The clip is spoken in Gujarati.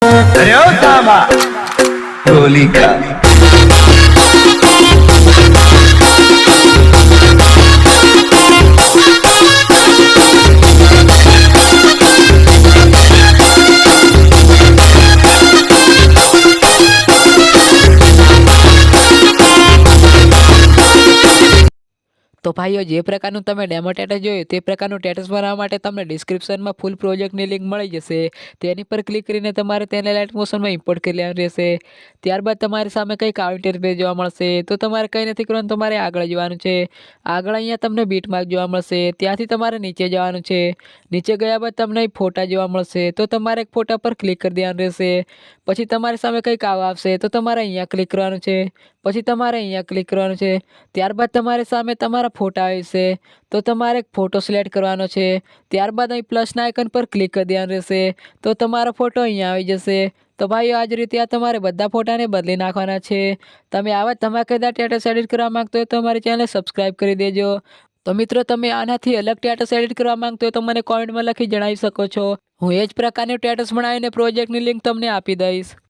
अरे ओ सामा गोली का તો ભાઈઓ જે પ્રકારનું તમે ડેમો ટેટસ જોયું તે પ્રકારનું ટેટસ બનાવવા માટે તમને ડિસ્ક્રિપ્શનમાં ફૂલ પ્રોજેક્ટની લિંક મળી જશે. તેની પર ક્લિક કરીને તમારે તેને લાઇટ મોશનમાં ઇમ્પોર્ટ કરી લેવાનું રહેશે. ત્યારબાદ તમારી સામે કંઈક આવું ઇન્ટરફેસ જોવા મળશે. તો તમારે કંઈ નથી કરવાનું, તમારે આગળ જવાનું છે. આગળ અહીંયા તમને બીટમાર્ક જોવા મળશે. ત્યાંથી તમારે નીચે જવાનું છે. નીચે ગયા બાદ તમને ફોટા જોવા મળશે. તો તમારે એક ફોટા પર ક્લિક કરી દેવાનું રહેશે. પછી તમારી સામે કંઈક આવું આવશે. તો તમારે અહીંયા ક્લિક કરવાનું છે. પછી તમારે અહીંયા ક્લિક કરવાનું છે. ત્યારબાદ તમારી સામે તમારા ફોટા આવશે. તો તમારે એક ફોટો સિલેક્ટ કરવાનો છે. ત્યારબાદ અહીં પ્લસના આઇકન પર ક્લિક કરી દેવાનું રહેશે. તો તમારો ફોટો અહીંયા આવી જશે. તો ભાઈઓ આ જ રીતે આ તમારે બધા ફોટાને બદલી નાખવાના છે. તમે આવા ધમાકેદાર સ્ટેટસ એડિટ કરવા માંગતો હોય તો અમારી ચેનલને સબસ્ક્રાઈબ કરી દેજો. તો મિત્રો તમે આનાથી અલગ સ્ટેટસ એડિટ કરવા માંગતો હોય તો મને કોમેન્ટમાં લખી જણાવી શકો છો. હું એ જ પ્રકારનું સ્ટેટસ બનાવીને પ્રોજેક્ટની લિંક તમને આપી દઈશ.